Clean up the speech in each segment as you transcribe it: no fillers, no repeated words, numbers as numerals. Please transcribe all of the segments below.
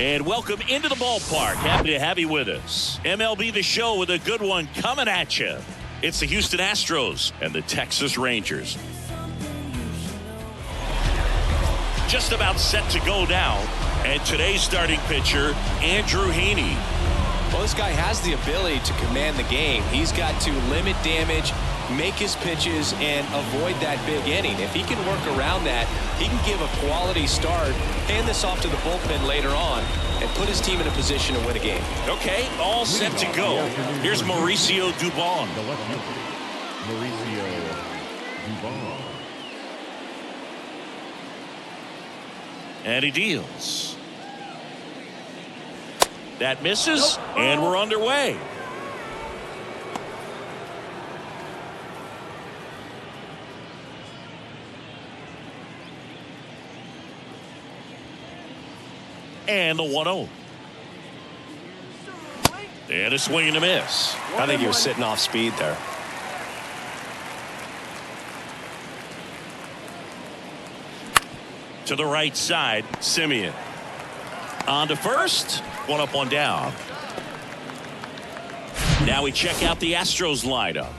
And welcome into the ballpark. Happy to have you with us. MLB The Show with a good one coming at you. It's the Houston Astros and the Texas Rangers. Just about set to go down. And today's starting pitcher, Andrew Heaney. Well, this guy has the ability to command the game. He's got to limit damage, make his pitches, and avoid that big inning. If he can work around that, he can give a quality start, hand this off to the bullpen later on, and put his team in a position to win a game. Okay, all set to go. Here's Mauricio Dubon. Mauricio Dubon. And he deals. That misses, and we're underway. And the 1-0. And a swing and a miss. I think he was sitting off speed there. To the right side, Simeon. On to first. One up, one down. Now we check out the Astros lineup.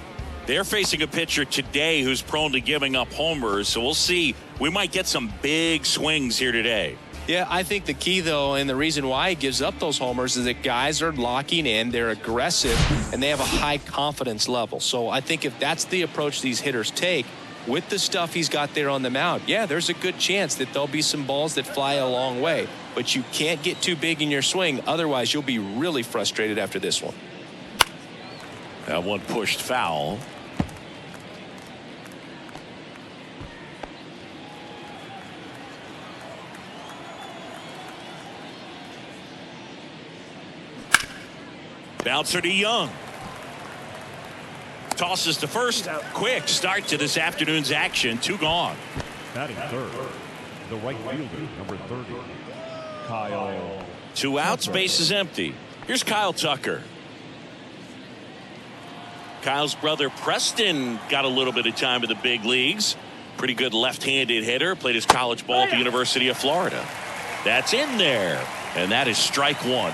They're facing a pitcher today who's prone to giving up homers, so we'll see. We might get some big swings here today. Yeah, I think the key, though, and the reason why he gives up those homers is that guys are locking in, they're aggressive, and they have a high confidence level. So I think if that's the approach these hitters take, with the stuff he's got there on the mound, yeah, there's a good chance that there'll be some balls that fly a long way. But you can't get too big in your swing, otherwise you'll be really frustrated after this one. That one pushed foul. Bouncer to Young. Tosses to first. Quick start to this afternoon's action. Two gone. Batting third, the right fielder, number 30, Kyle. Two outs, base is empty. Here's Kyle Tucker. Kyle's brother Preston got a little bit of time in the big leagues. Pretty good left-handed hitter. Played his college ball at the University of Florida. That's in there. And that is strike one.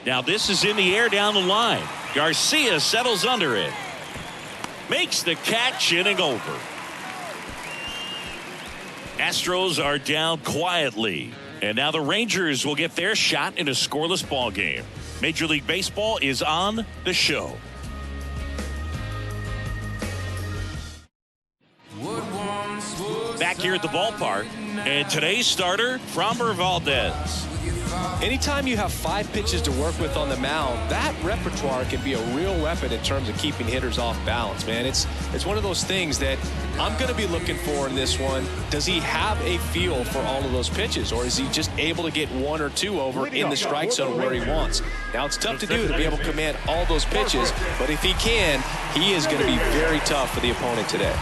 Now this is in the air down the line. Garcia settles under it. Makes the catch, inning over. Astros are down quietly. And now the Rangers will get their shot in a scoreless ball game. Major League Baseball is on the show. Back here at the ballpark. And today's starter, Framber Valdez. Anytime you have 5 pitches to work with on the mound, that repertoire can be a real weapon in terms of keeping hitters off balance, man. It's one of those things that I'm going to be looking for in this one. Does he have a feel for all of those pitches, or is he just able to get 1 or 2 over in the strike zone where he wants? Now, it's tough to do to be able to command all those pitches, but if he can, he is going to be very tough for the opponent today.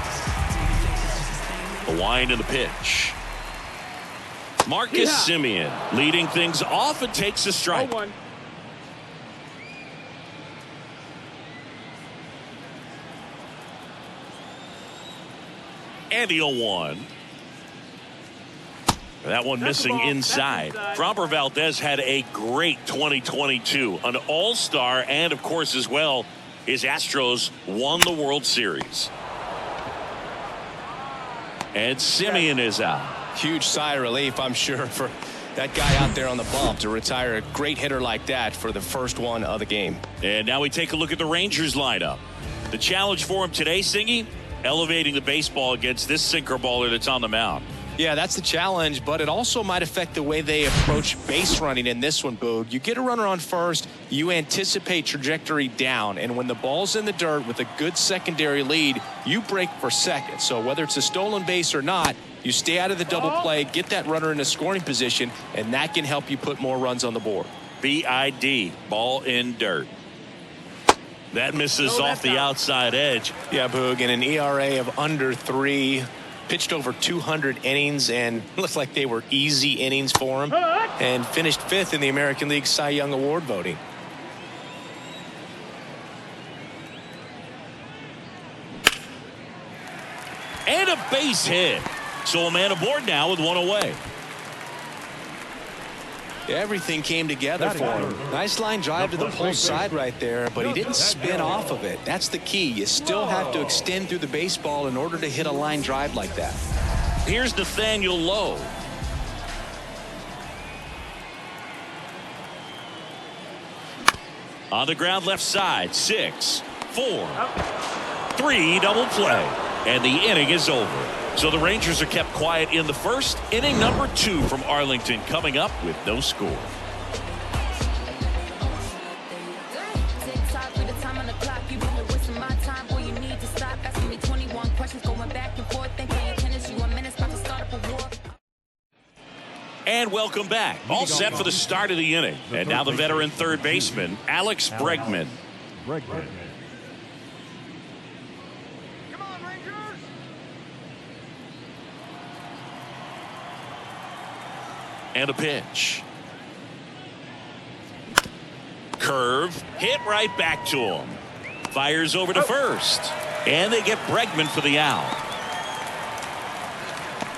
The wind of the pitch. Marcus Simeon leading things off and takes a strike. And the 0-1. That one missing inside. Framber Valdez had a great 2022. An all-star, and of course as well, his Astros won the World Series. And Simeon is out. Huge sigh of relief, I'm sure, for that guy out there on the bump to retire a great hitter like that for the first one of the game. And now we take a look at the Rangers lineup. The challenge for him today, Singy, elevating the baseball against this sinker baller that's on the mound. Yeah, that's the challenge, but it also might affect the way they approach base running in this one, Boog. You get a runner on first, you anticipate trajectory down, and when the ball's in the dirt with a good secondary lead, you break for second. So whether it's a stolen base or not, you stay out of the double play, get that runner in a scoring position, and that can help you put more runs on the board. BID, ball in dirt. That misses off the outside edge. Yeah, Boog, and an ERA of under 3. Pitched over 200 innings and looked like they were easy innings for him, and finished 5th in the American League Cy Young Award voting. And a base hit. So a man aboard now with one away. Everything came together for him. Nice line drive to the pull side right there, but he didn't spin off of it. That's the key. You still have to extend through the baseball in order to hit a line drive like that. Here's Nathaniel Lowe. On the ground left side, 6-4-3 double play. And the inning is over. So the Rangers are kept quiet in the first. Inning number 2 from Arlington coming up with no score. And welcome back. All set for the start of the inning. And now the veteran third baseman, Alex Bregman. And a pitch. Curve. Hit right back to him. Fires over to first. And they get Bregman for the out.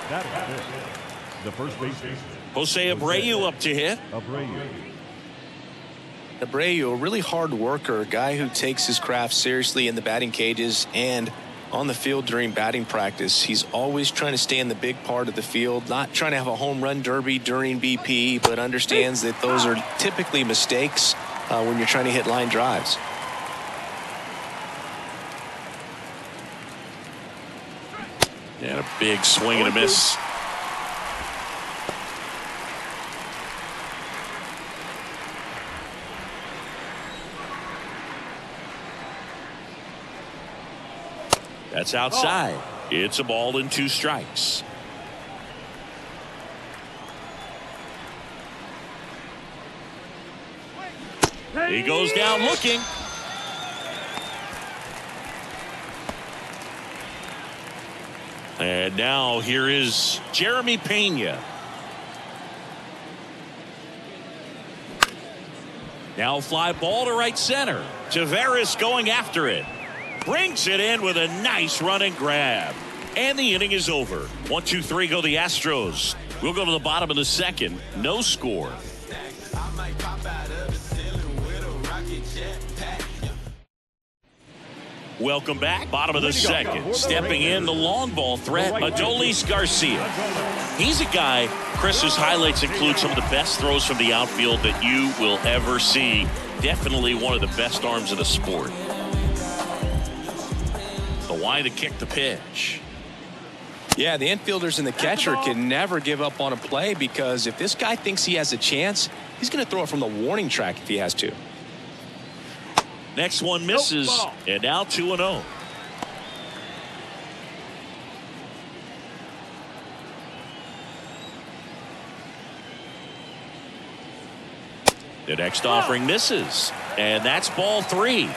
That is it. The first baseman. Jose Abreu up to hit. Abreu, a really hard worker, a guy who takes his craft seriously in the batting cages and on the field during batting practice. He's always trying to stay in the big part of the field, not trying to have a home run derby during BP, but understands that those are typically mistakes when you're trying to hit line drives. And a big swing and a miss. That's outside. It's a ball and 2 strikes. He goes down looking. And now here is Jeremy Pena. Now fly ball to right center. Taveras going after it. Brings it in with a nice run and grab. And the inning is over. 1-2-3 go the Astros. We'll go to the bottom of the second. No score. Welcome back. Bottom of the second. Stepping in the long ball threat, Adolis Garcia. He's a guy, Chris's highlights include some of the best throws from the outfield that you will ever see. Definitely one of the best arms of the sport. The line to kick the pitch. Yeah, the infielders and the catcher can never give up on a play, because if this guy thinks he has a chance, he's going to throw it from the warning track if he has to. Next one misses, and now 2-0. The next offering misses, and that's ball 3.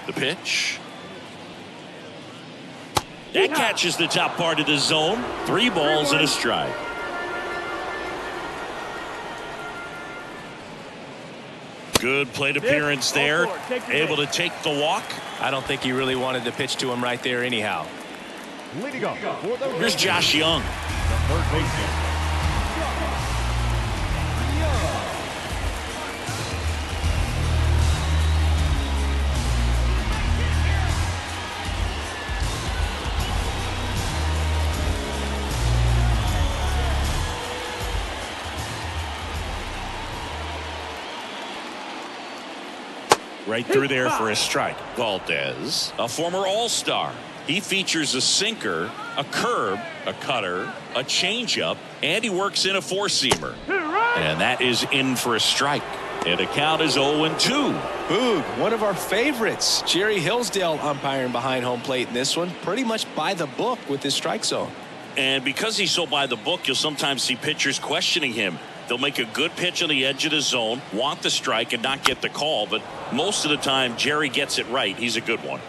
The pitch. That catches the top part of the zone. 3 balls and a strike. Good plate appearance there. Able to take the walk. I don't think he really wanted to pitch to him right there anyhow. Here's Josh Young. Third baseman. Right through there for a strike. Valdez, a former All-Star. He features a sinker, a curve, a cutter, a changeup, and he works in a 4-seamer. And that is in for a strike. And the count is 0-2. Boog, one of our favorites. Jerry Hillsdale umpiring behind home plate in this one. Pretty much by the book with his strike zone. And because he's so by the book, you'll sometimes see pitchers questioning him. They'll make a good pitch on the edge of the zone, want the strike, and not get the call. But most of the time, Jerry gets it right. He's a good one.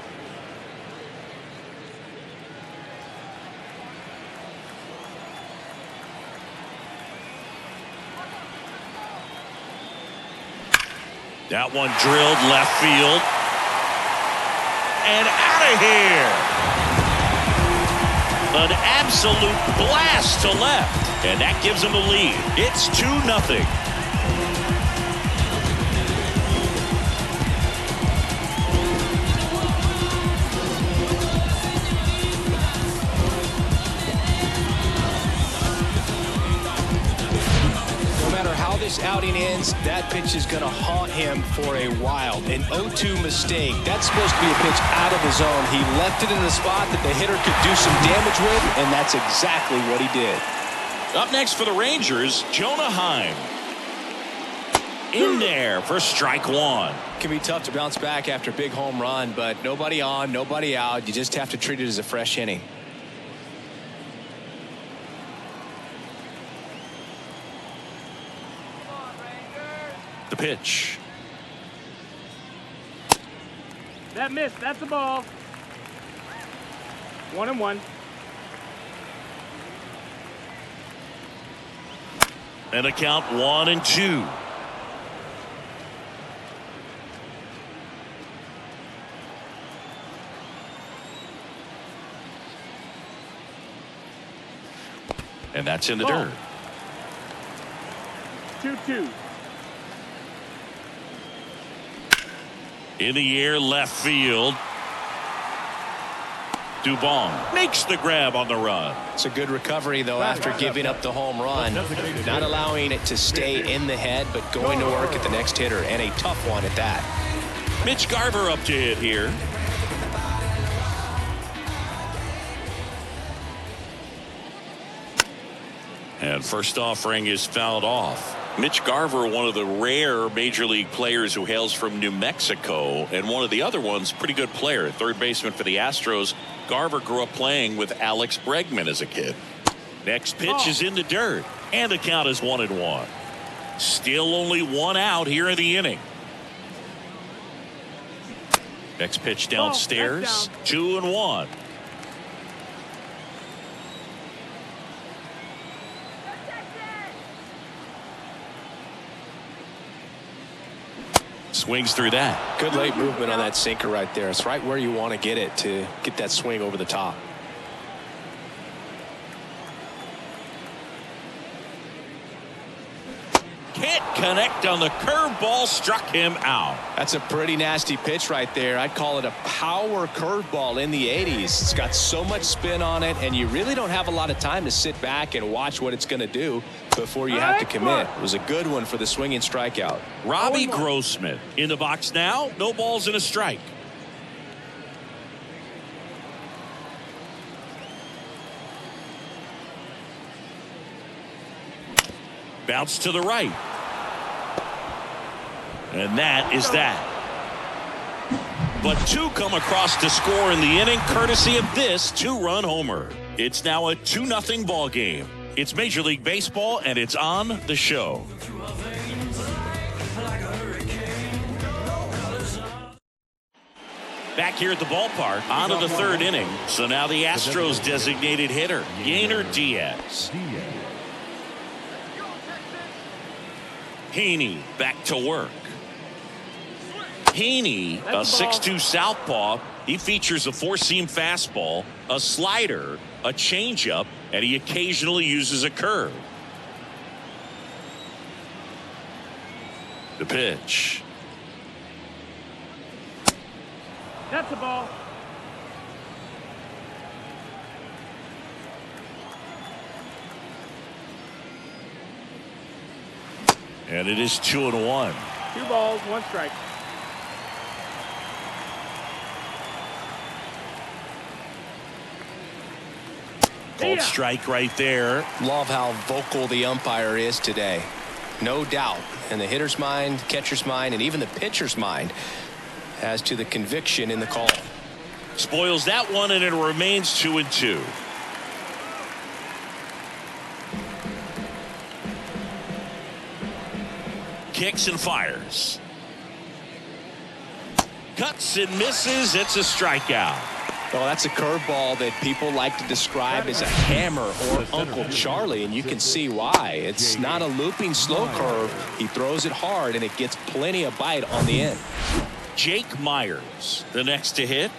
That one drilled left field. And out of here. An absolute blast to left. And that gives them a lead. It's 2-0. This outing ends, that pitch is going to haunt him for a while. An 0-2 mistake. That's supposed to be a pitch out of the zone. He left it in the spot that the hitter could do some damage with, and that's exactly what he did. Up next for the Rangers, Jonah Heim. In there for strike one. It can be tough to bounce back after a big home run, but nobody on, nobody out. You just have to treat it as a fresh inning. The pitch. That missed. That's the ball. 1-1. And a count 1-2. And that's in the dirt. 2-2. In the air, left field. Dubon makes the grab on the run. It's a good recovery, though, after giving up the home run. Not allowing it to stay in the head, but going to work at the next hitter, and a tough one at that. Mitch Garver up to hit here. And first offering is fouled off. Mitch Garver, one of the rare major league players who hails from New Mexico, and one of the other ones, pretty good player, third baseman for the Astros. Garver grew up playing with Alex Bregman as a kid. Next pitch is in the dirt, and the count is 1-1. Still only one out here in the inning. Next pitch downstairs, 2-1. Swings through that. Good late movement on that sinker right there. It's right where you want to get it to get that swing over the top. Can't connect on the curveball, struck him out. That's a pretty nasty pitch right there. I'd call it a power curveball in the 80s. It's got so much spin on it, and you really don't have a lot of time to sit back and watch what it's going to do before you have to commit. It was a good one for the swinging strikeout. Robbie Grossman in the box now. No balls and a strike. Bounce to the right. And that is that. But two come across to score in the inning, courtesy of this two-run homer. It's now a 2-0 ball game. It's Major League Baseball, and it's on the show. Back here at the ballpark, on to the third inning. So now the Astros designated hitter, Yainer Diaz. Heaney back to work. Heaney, a 6'2 southpaw. He features a four-seam fastball, a slider, a changeup, and he occasionally uses a curve. The pitch. That's the ball. And it is 2-1. 2 balls, 1 strike. Called strike right there. Love how vocal the umpire is today. No doubt in the hitter's mind, catcher's mind, and even the pitcher's mind as to the conviction in the call. Spoils that one, and it remains 2-2. Kicks and fires. Cuts and misses. It's a strikeout. Well, that's a curveball that people like to describe as a hammer or Uncle Charlie, and you can see why. It's not a looping slow curve. He throws it hard, and it gets plenty of bite on the end. Jake Myers, the next to hit.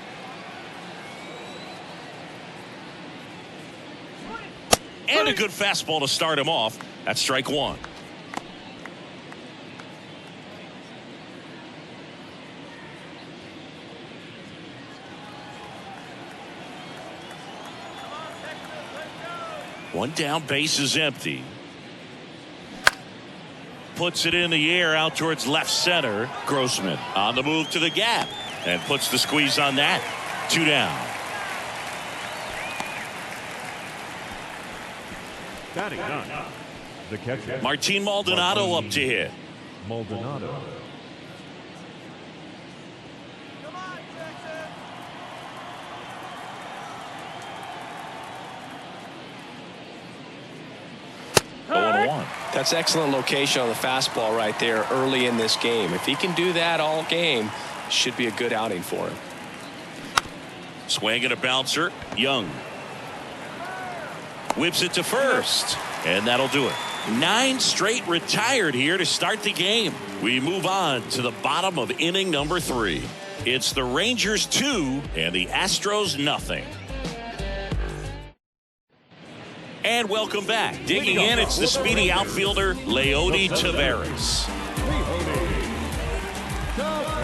And a good fastball to start him off. That's strike one. One down, base is empty. Puts it in the air out towards left center. Grossman on the move to the gap and puts the squeeze on that. 2 down. Batting none. The catcher. Martin Maldonado up to hit. Maldonado. That's excellent location on the fastball right there early in this game. If he can do that all game, should be a good outing for him. Swing and a bouncer. Young whips it to first, and that'll do it. 9 straight retired here to start the game. We move on to the bottom of inning number 3. It's the Rangers 2 and the Astros nothing. And welcome back. Digging in, it's the speedy outfielder, Leody Taveras.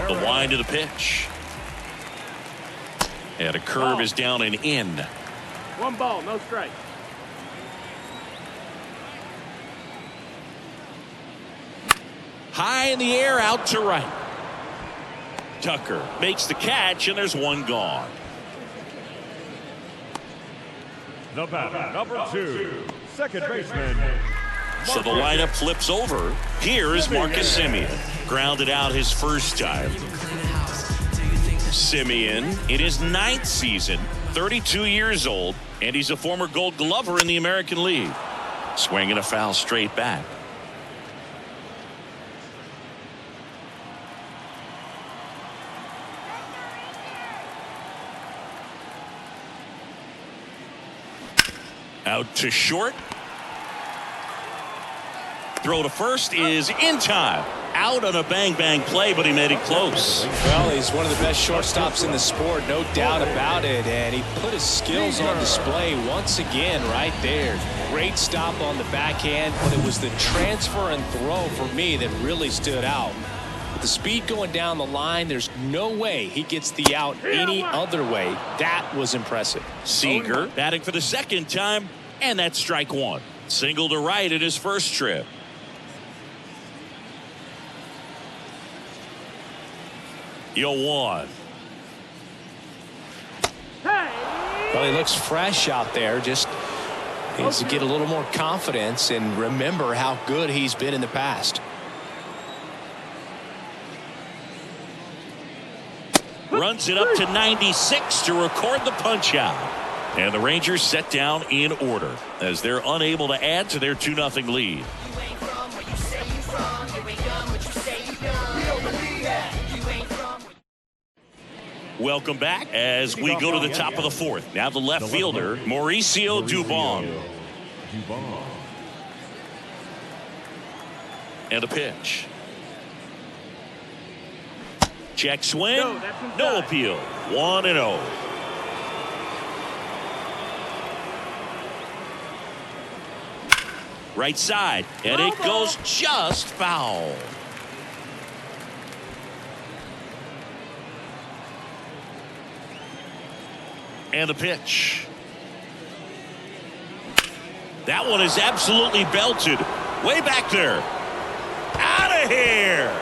The wind of the pitch. And a curve is down and in. 1 ball, no strike. High in the air, out to right. Tucker makes the catch, and there's 1 gone. The batter, number 2, second baseman. So the lineup flips over. Here is Marcus Semien. Grounded out his first time. Semien in his 9th season, 32 years old, and he's a former Gold Glover in the American League. Swing and a foul straight back. Out to short. Throw to first is in time. Out on a bang-bang play, but he made it close. Well, he's one of the best shortstops in the sport, no doubt about it. And he put his skills on display once again right there. Great stop on the backhand, but it was the transfer and throw for me that really stood out. With the speed going down the line, there's no way he gets the out any other way. That was impressive. Seager batting for the 2nd time, and that's strike 1. Single to right at his first trip. Yo 1. Well, he looks fresh out there. Just needs to get a little more confidence and remember how good he's been in the past. Runs it up to 96 to record the punch out. And the Rangers set down in order as they're unable to add to their 2-0 lead. Welcome back as we go to the top of the 4th. Now the left fielder, Mauricio Dubon. And a pitch. Check swing. No appeal. 1-0. Right side. And it goes just foul. And the pitch. That one is absolutely belted. Way back there. Out of here.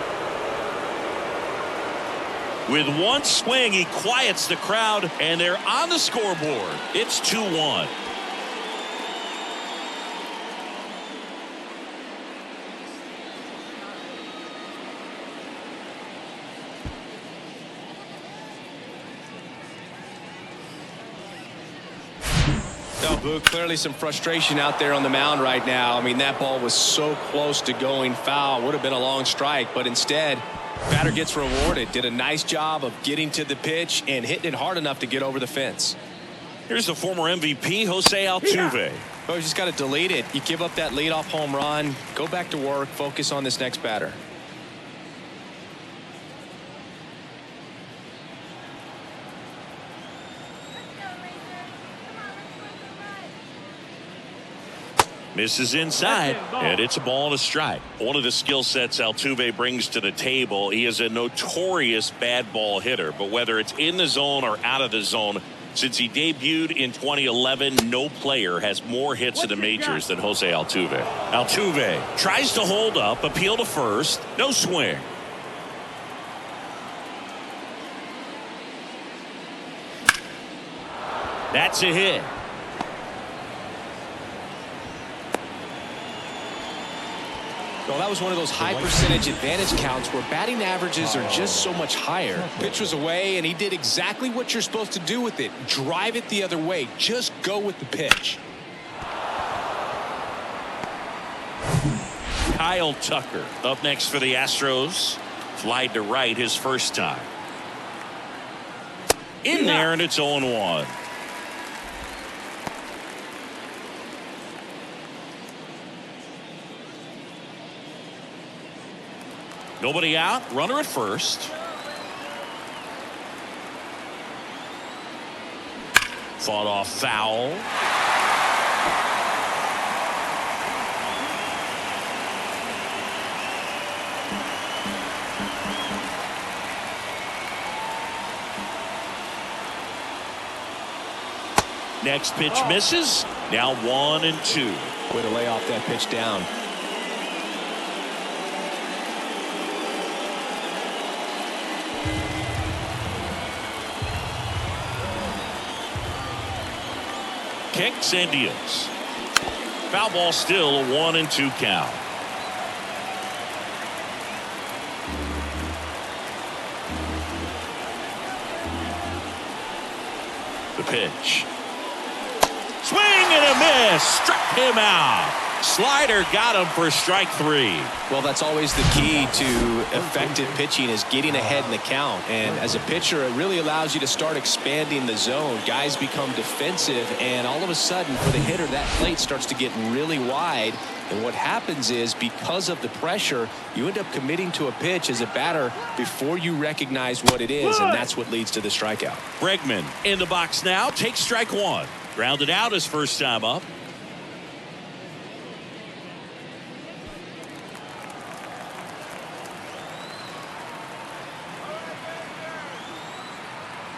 With 1 swing, he quiets the crowd, and they're on the scoreboard. It's 2-1. No, Boo, clearly some frustration out there on the mound right now. I mean, that ball was so close to going foul. Would have been a long strike, but instead Batter gets rewarded. Did a nice job of getting to the pitch and hitting it hard enough to get over the fence. Here's the former MVP, Jose Altuve. Oh, you just got to delete it. You give up that leadoff home run. Go back to work. Focus on this next batter. Misses inside, and it's a ball and a strike. One of the skill sets Altuve brings to the table, he is a notorious bad ball hitter. But whether it's in the zone or out of the zone, since he debuted in 2011, no player has more hits in the majors than Jose Altuve. Altuve tries to hold up, appeal to first, no swing. That's a hit. Well, that was one of those high percentage advantage counts where batting averages are just so much higher. Pitch was away, and he did exactly what you're supposed to do with it. Drive it the other way. Just go with the pitch. Kyle Tucker up next for the Astros. Flied to right his first time. In there, and it's 0-1. Nobody out. Runner at first. Fought off foul. Next pitch misses. Now 1-2. Way to lay off that pitch down. Kicks and deals. Foul ball, still a 1-2 count. The pitch. Swing and a miss. Struck him out. Slider got him for strike 3. Well, that's always the key to effective pitching, is getting ahead in the count. And as a pitcher, it really allows you to start expanding the zone. Guys become defensive, and all of a sudden, for the hitter, that plate starts to get really wide. And what happens is, because of the pressure, you end up committing to a pitch as a batter before you recognize what it is, and that's what leads to the strikeout. Bregman in the box now. Takes strike 1. Grounded out his first time up.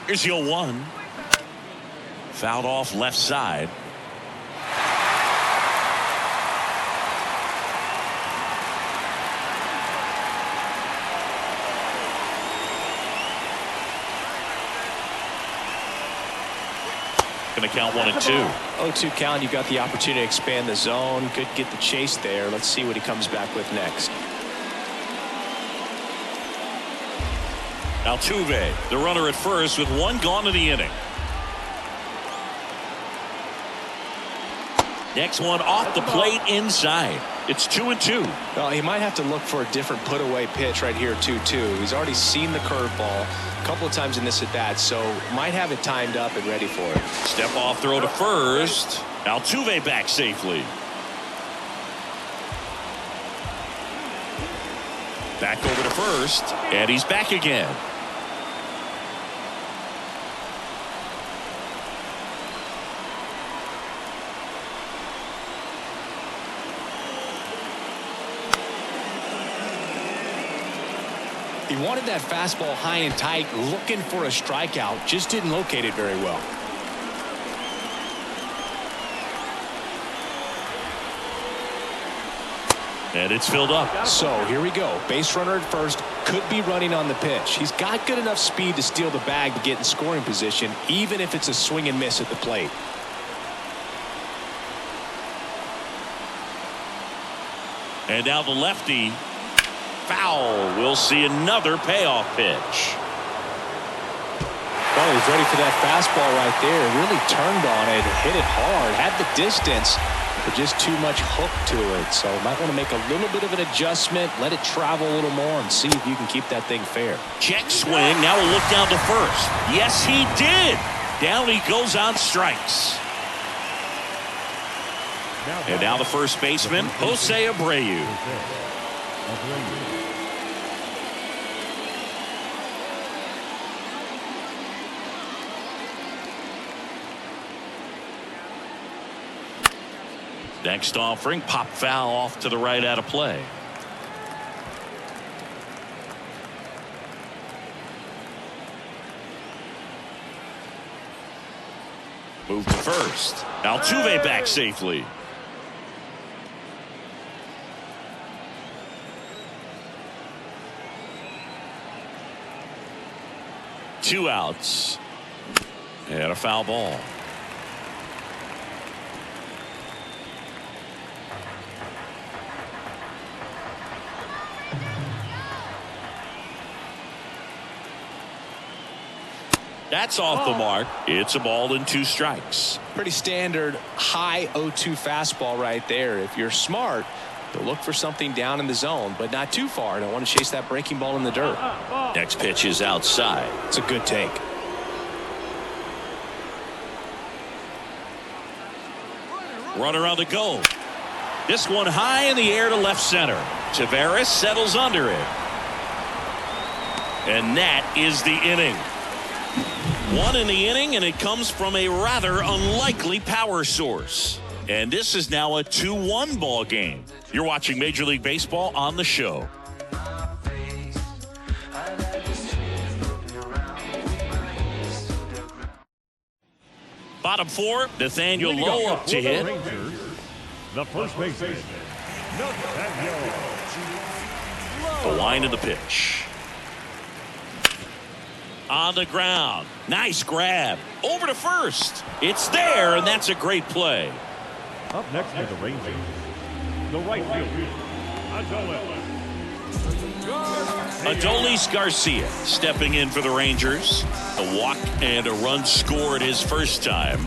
Here's the 0-1. Fouled off left side. Going to count 1-2. 0-2 count. You've got the opportunity to expand the zone. Could get the chase there. Let's see what he comes back with next. Altuve, the runner at first, with 1 gone in the inning. Next one off the plate inside. It's 2-2. Well, he might have to look for a different put-away pitch right here, 2-2. He's already seen the curveball a couple of times in this at-bat, so might have it timed up and ready for it. Step off throw to first. Altuve back safely. Back over to first, and he's back again. He wanted that fastball high and tight, looking for a strikeout, just didn't locate it very well. And it's filled up. So here we go. Base runner at first, could be running on the pitch. He's got good enough speed to steal the bag to get in scoring position, even if it's a swing and miss at the plate. And now the lefty. Foul. We'll see another payoff pitch. Well, he was ready for that fastball right there. Really turned on it, hit it hard, had the distance, but just too much hook to it. So might want to make a little bit of an adjustment, let it travel a little more, and see if you can keep that thing fair. Check swing. Now a look down to first. Yes, he did. Down he goes on strikes. And now the first baseman, Jose Abreu. Next offering, pop foul off to the right out of play. Move to first. Altuve back safely. Two outs. And a foul ball. That's off the mark. It's a ball and 2 strikes. Pretty standard high 0-2 fastball right there. If you're smart, you'll look for something down in the zone, but not too far. Don't want to chase that breaking ball in the dirt. Next pitch is outside. It's a good take. Runner on the go. This one high in the air to left center. Taveras settles under it. And that is the inning. One in the inning, and it comes from a rather unlikely power source. And this is now a 2-1 ball game. You're watching Major League Baseball on the show. Bottom 4, Nathaniel Lowe up to hit. Rangers, the first baseman, Nathaniel. The line of the pitch. On the ground. Nice grab. Over to first. It's there, and that's a great play. Up next for the Rangers, the right fielder, Adolis Garcia stepping in for the Rangers. A walk and a run scored his first time.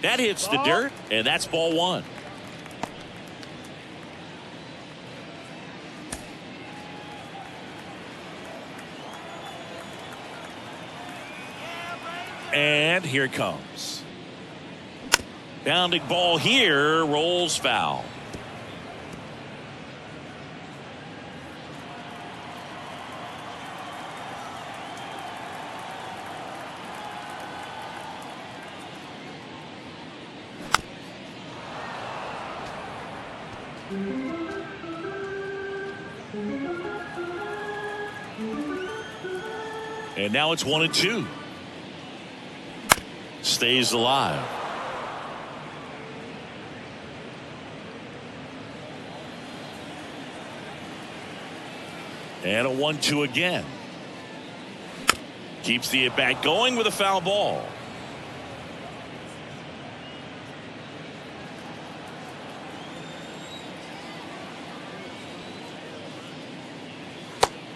That hits the dirt, and that's ball 1. And here it comes. Bounding ball here, rolls foul. And now it's 1-2. Stays alive. And a 1-2 again. Keeps the at-bat going with a foul ball.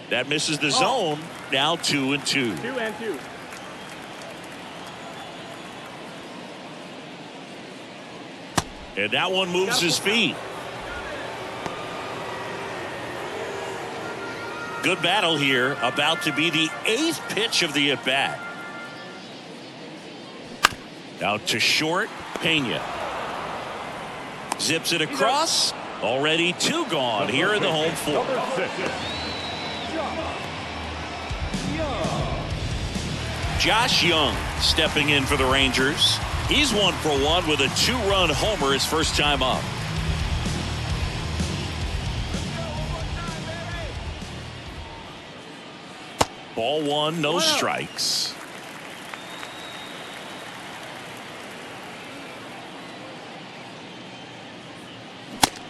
That misses the zone. Now 2-2. 2-2. And that one moves his feet. Good battle here. About to be the 8th pitch of the at-bat. Out to short. Pena. Zips it across. Already 2 gone here in the home 4th. Josh Young stepping in for the Rangers. He's 1 for 1 with a 2-run homer his first time up. Ball 1, no strikes.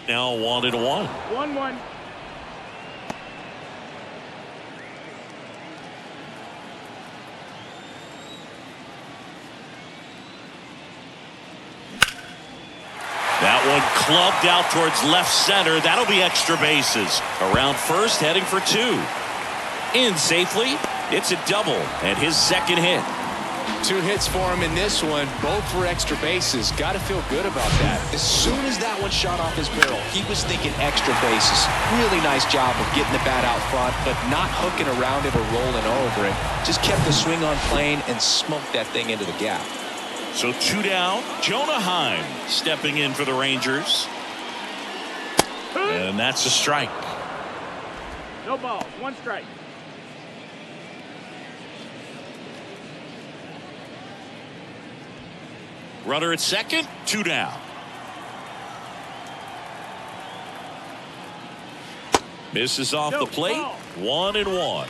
Now 1-1. 1-1. That one clubbed out towards left center. That'll be extra bases. Around first, heading for 2. In safely. It's a double and his second hit. 2 hits for him in this one, both for extra bases. Got to feel good about that. As soon as that one shot off his barrel, he was thinking extra bases. Really nice job of getting the bat out front, but not hooking around it or rolling over it. Just kept the swing on plane and smoked that thing into the gap. So 2 down. Jonah Heim stepping in for the Rangers. And that's a strike. No balls. 1 strike. Runner at second. 2 down. Misses off the plate. 1-1.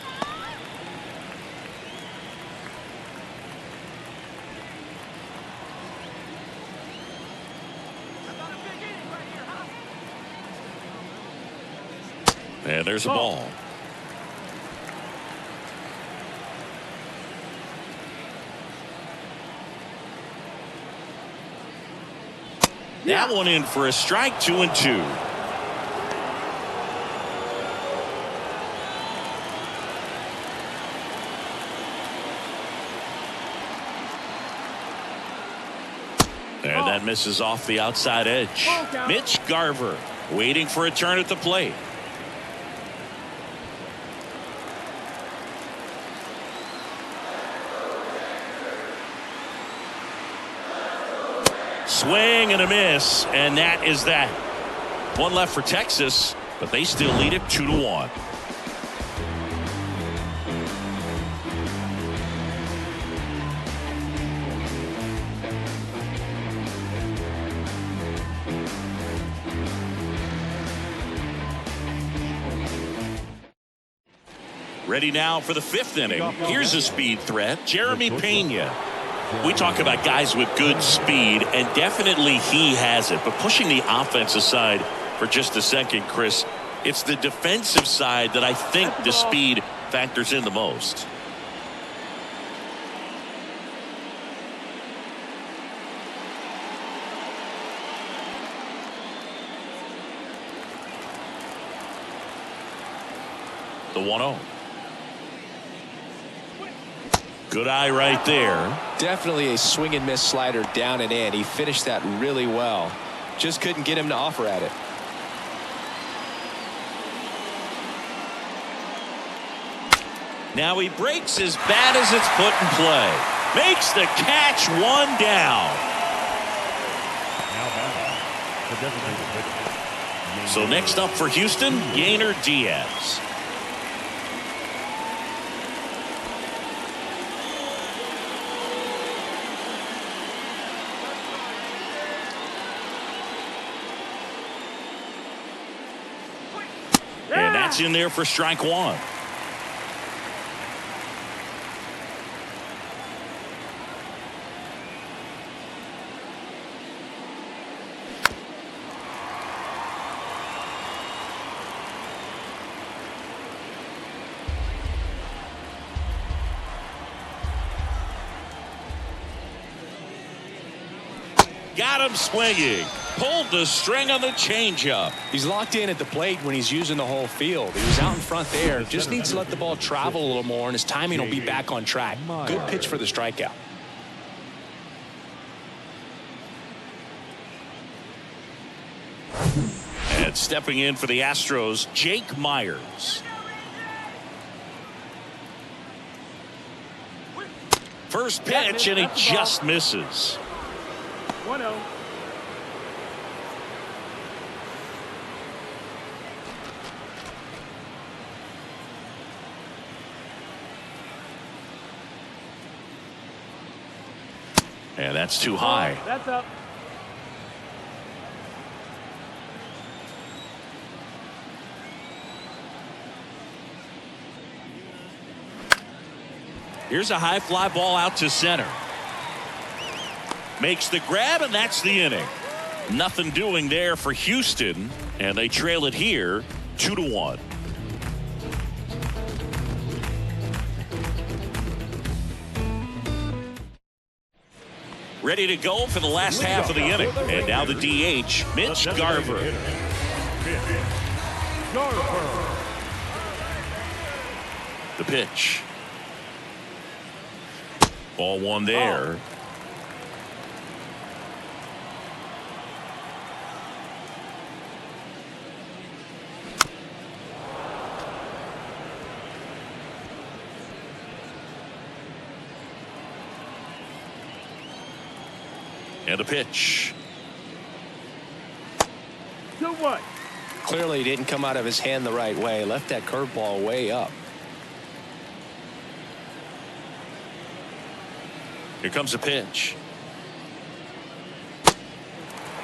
And there's a ball. That one in for a strike. 2-2. And that misses off the outside edge. Mitch Garver waiting for a turn at the plate. Swing and a miss, and that is that. 1 left for Texas, but they still lead it 2-1. Ready now for the 5th inning. Here's a speed threat, Jeremy Pena. We talk about guys with good speed, and definitely he has it. But pushing the offense aside for just a second, Chris, it's the defensive side that I think the speed factors in the most. The 1-0. Good eye right there. Definitely a swing and miss slider down and in. He finished that really well. Just couldn't get him to offer at it. Now he breaks as bad as it's put in play. Makes the catch. 1 down. So next up for Houston, Yainer Diaz. And that's in there for strike 1. Got him swinging. Pulled the string on the changeup. He's locked in at the plate when he's using the whole field. He was out in front there. Just needs to let the ball travel a little more, and his timing will be back on track. Good pitch for the strikeout. And stepping in for the Astros, Jake Myers. First pitch, and he just misses. 1-0. And that's too high. That's up. Here's a high fly ball out to center. Makes the grab, and that's the inning. Nothing doing there for Houston, and they trail it here 2-1. ready to go for the last half of the inning. And now the DH, Mitch Garver. The pitch. Ball one there. And a pitch. 2-1. Clearly didn't come out of his hand the right way. Left that curveball way up. Here comes a pitch.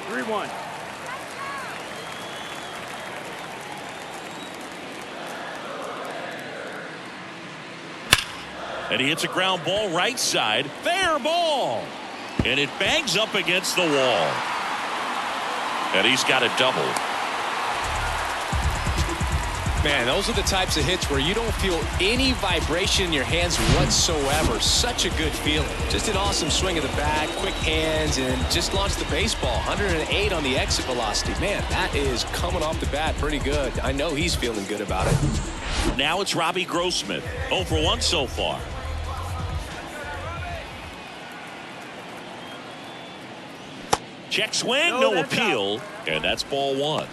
3-1. And he hits a ground ball right side. Fair ball. And it bangs up against the wall. And he's got a double. Man, those are the types of hits where you don't feel any vibration in your hands whatsoever. Such a good feeling. Just an awesome swing of the bat, quick hands, and just launched the baseball. 108 on the exit velocity. Man, that is coming off the bat pretty good. I know he's feeling good about it. Now it's Robbie Grossman. 0 for 1 so far. Check swing, no appeal, and that's ball one.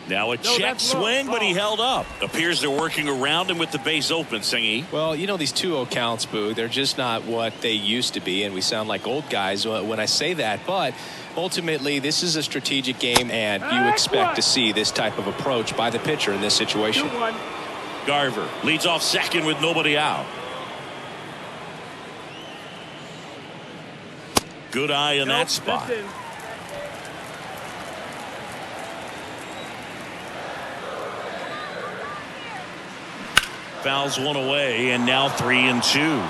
Now a check swing, but he held up. Appears they're working around him with the base open, Singy. Well, you know, these 2-0 counts, Boo, they're just not what they used to be, and we sound like old guys when I say that. But ultimately, this is a strategic game, and you expect to see this type of approach by the pitcher in this situation. 2-1. Garver leads off second with nobody out. Good eye in that spot. Fouls one away, and now 3-2.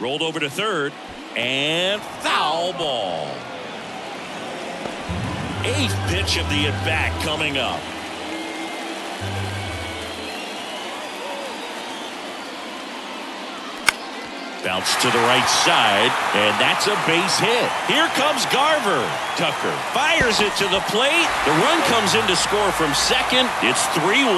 Rolled over to third, and foul ball. 8th pitch of the at-bat coming up. Bounce to the right side, and that's a base hit. Here comes Garver. Tucker fires it to the plate. The run comes in to score from second. It's 3-1.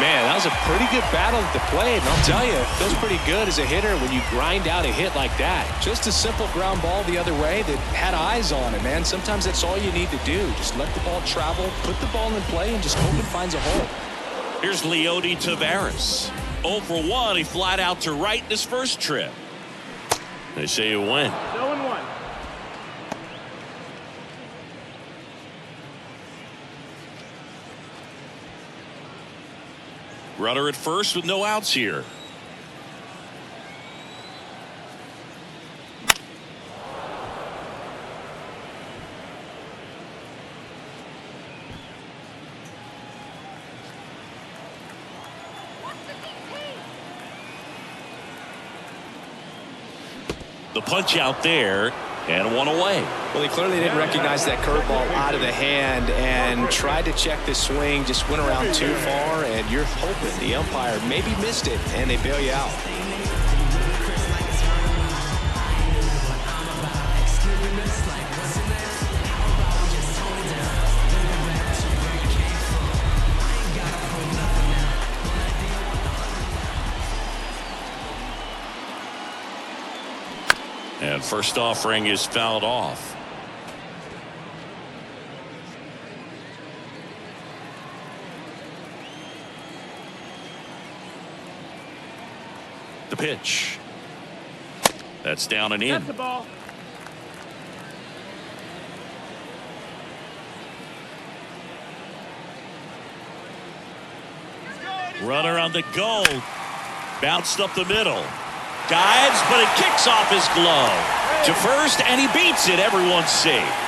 Man, that was a pretty good battle at the plate, and I'll tell you, it feels pretty good as a hitter when you grind out a hit like that. Just a simple ground ball the other way that had eyes on it, man. Sometimes that's all you need to do. Just let the ball travel, put the ball in play, and just hope it finds a hole. Here's Leody Taveras. 0 for 1. He flied out to right in his first trip. They say you win. 0-1. Runner at first with no outs here. The punch out there, and one away. Well, he clearly didn't recognize that curveball out of the hand and tried to check the swing, just went around too far, and you're hoping the umpire maybe missed it, and they bail you out. And first offering is fouled off. The pitch. That's down and in. That's the ball. Runner on the go. Bounced up the middle. Dives, but it kicks off his glove to first, and he beats it. Everyone's safe.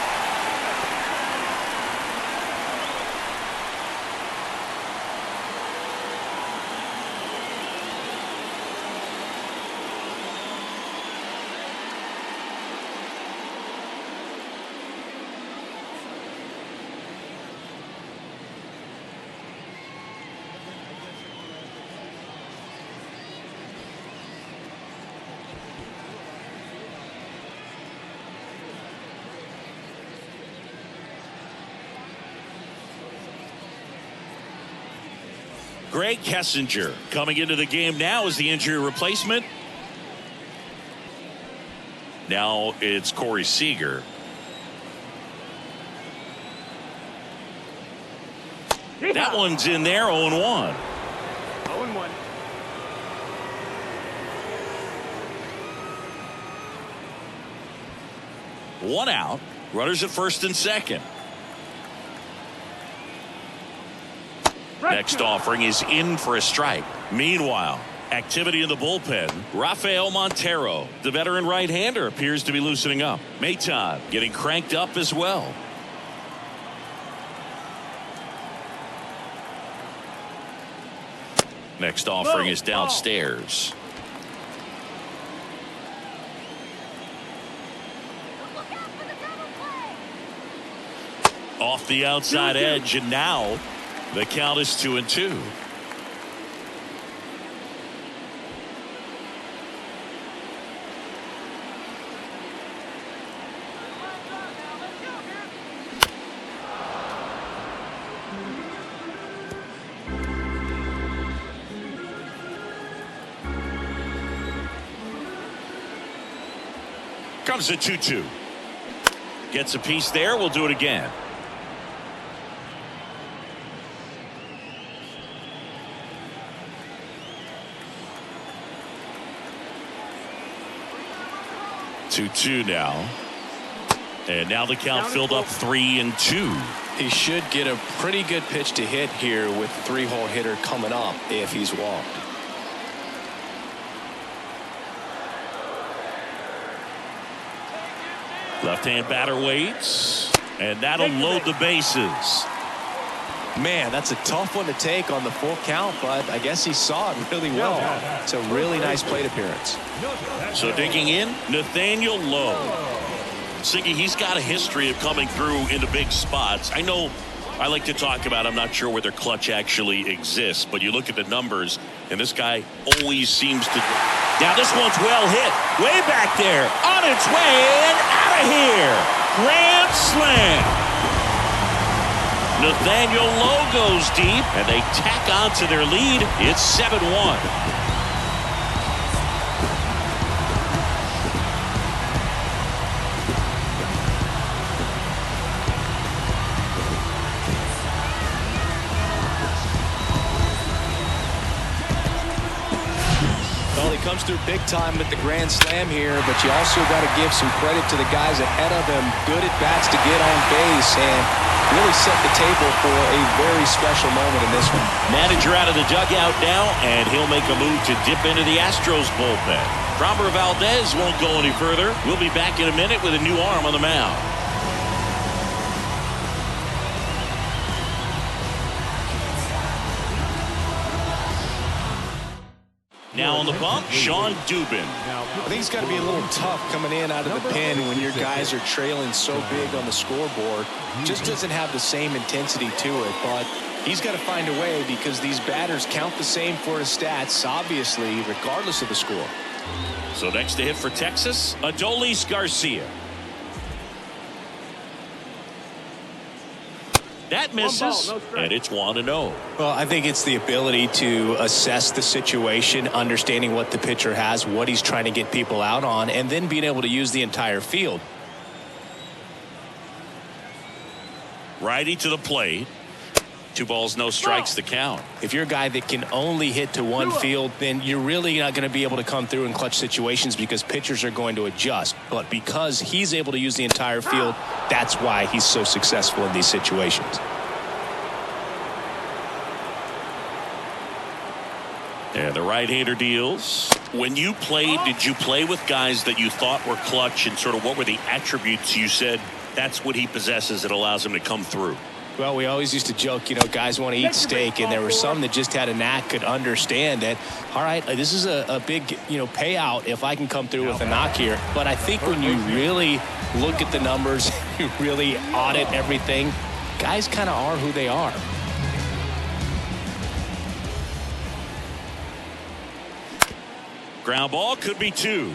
Greg Kessinger coming into the game now as the injury replacement. Now it's Corey Seager. That one's in there, 0-1. 0-1. One out. Runners at first and second. Next offering is in for a strike. Meanwhile, activity in the bullpen. Rafael Montero, the veteran right-hander, appears to be loosening up. Maton getting cranked up as well. Next offering is downstairs. Off the outside edge, and now the count is 2-2. Comes a 2-2. Gets a piece there. We'll do it again. Two now, and now the count filled up 3-2. He should get a pretty good pitch to hit here with the three-hole hitter coming up if he's walked. Left-hand batter waits, and that'll load the bases. Man, that's a tough one to take on the full count, but I guess he saw it really well. It's a really nice plate appearance. So digging in, Nathaniel Lowe. Siggy, he's got a history of coming through into big spots. I know I like to talk about, I'm not sure whether clutch actually exists, but you look at the numbers, and this guy always seems to. Now this one's well hit. Way back there. On its way and out of here. Grand slam. Nathaniel Lowe goes deep, and they tack on to their lead. It's 7-1. Well, he comes through big time with the grand slam here, but you also got to give some credit to the guys ahead of him. Good at bats to get on base and really set the table for a very special moment in this one. Manager out of the dugout now, and he'll make a move to dip into the Astros bullpen. Framber Valdez won't go any further. We'll be back in a minute with a new arm on the mound. Now on the bump, Sean Dubin. I think it's got to be a little tough coming in out of the pen when your guys are trailing so big on the scoreboard. Just doesn't have the same intensity to it, but he's got to find a way because these batters count the same for his stats, obviously, regardless of the score. So next to hit for Texas, Adolis Garcia. That misses, and it's 1-0. Well, I think it's the ability to assess the situation, understanding what the pitcher has, what he's trying to get people out on, and then being able to use the entire field. Righty to the plate. 2 balls, no strikes, the count. If you're a guy that can only hit to one field, then you're really not going to be able to come through in clutch situations because pitchers are going to adjust. But because he's able to use the entire field, that's why he's so successful in these situations. And the right-hander deals. When you played, did you play with guys that you thought were clutch, and sort of what were the attributes you said that's what he possesses that allows him to come through? Well, we always used to joke, you know, guys want to eat steak, and there were some that just had a knack, could understand that, all right, this is a big, you know, payout if I can come through with a knock here. But I think when you really look at the numbers, you really audit everything, guys kind of are who they are. Ground ball could be 2.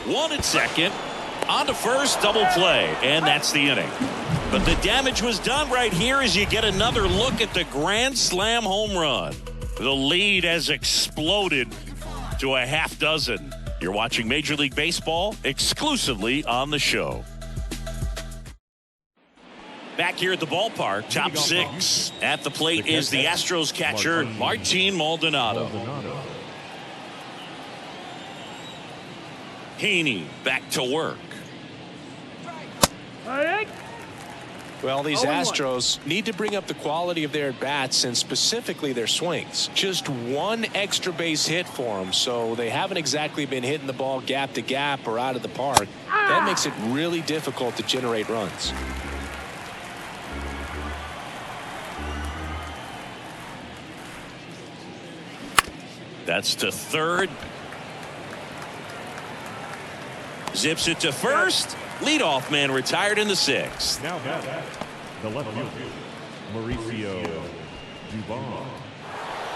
1 at second. On to first, double play, and that's the inning. But the damage was done right here as you get another look at the grand slam home run. The lead has exploded to a half dozen. You're watching Major League Baseball exclusively on the show. Back here at the ballpark, top 6. At the plate is the Astros catcher, Martin Maldonado. Haney back to work. Well, these Astros need to bring up the quality of their at-bats and specifically their swings. Just one extra base hit for them, so they haven't exactly been hitting the ball gap to gap or out of the park. That makes it really difficult to generate runs. That's to third. Zips it to first. Leadoff man retired in the 6th. Now the left fielder, Mauricio Dubon.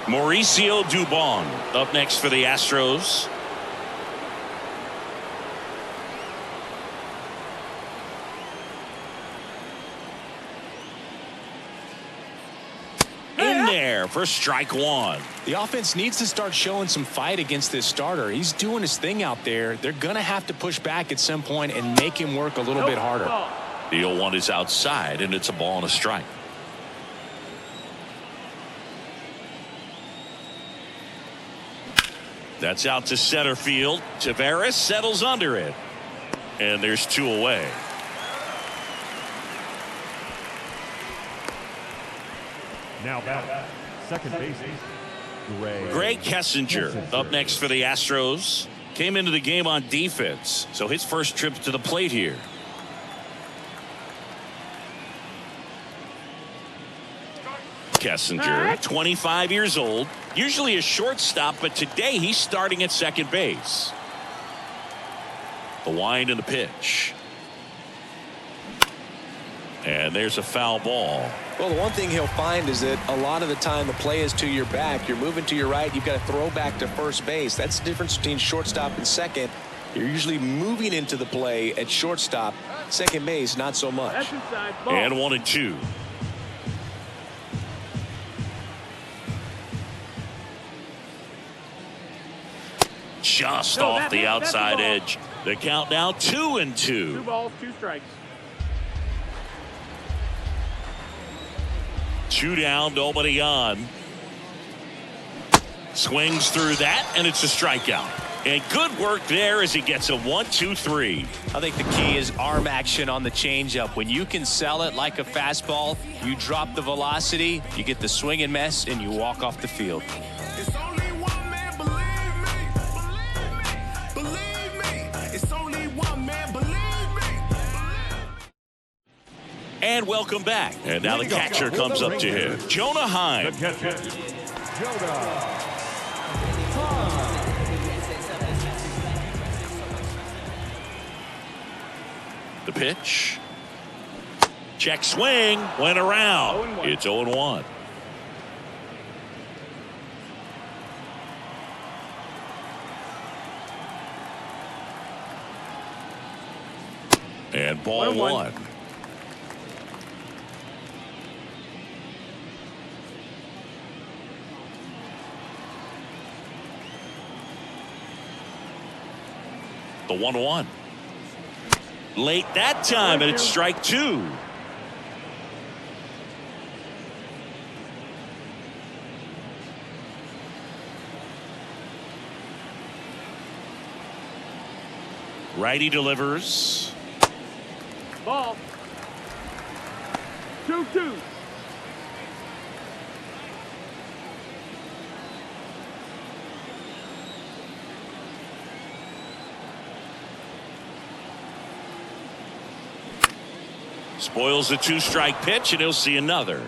Mauricio Dubon up next for the Astros. In there for strike 1. The offense needs to start showing some fight against this starter. He's doing his thing out there. They're going to have to push back at some point and make him work a little bit harder. The 0-1 is outside, and it's a ball and a strike. That's out to center field. Tavares settles under it. And there's 2 away. Now back, second base, Greg Kessinger up next for the Astros. Came into the game on defense, so his first trip to the plate here. Kessinger, 25 years old, usually a shortstop, but today he's starting at second base. The wind and the pitch. And there's a foul ball. Well, the one thing he'll find is that a lot of the time the play is to your back. You're moving to your right. You've got to throw back to first base. That's the difference between shortstop and second. You're usually moving into the play at shortstop. Second base, not so much. And 1-2. Just off the outside edge. The count now 2-2. 2 balls, 2 strikes. 2 down, nobody on. Swings through that, and it's a strikeout. And good work there as he gets a 1-2-3. I think the key is arm action on the changeup. When you can sell it like a fastball, you drop the velocity, you get the swing and miss, and you walk off the field. It's only one man, believe me. It's only one man, believe me. And welcome back. And now the catcher comes up to him. Jonah Heim. the catcher, Jonah. The pitch. Check swing. Went around. It's 0-1. And ball 1. The 1-1. Late that time, and it's strike 2. Righty delivers. Ball. 2-2. Spoils the 2-strike pitch, and he'll see another.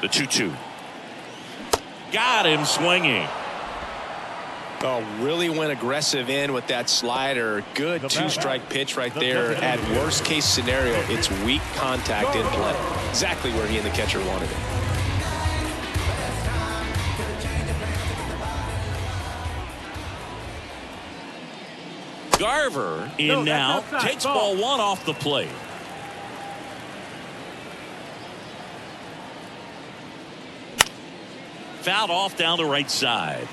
The 2-2. Got him swinging. Oh, really went aggressive in with that slider. Good 2-strike pitch right there. At worst case scenario, it's weak contact in play. Exactly where he and the catcher wanted it. Garver in now. Takes ball 1 off the plate. Fouled off down the right side.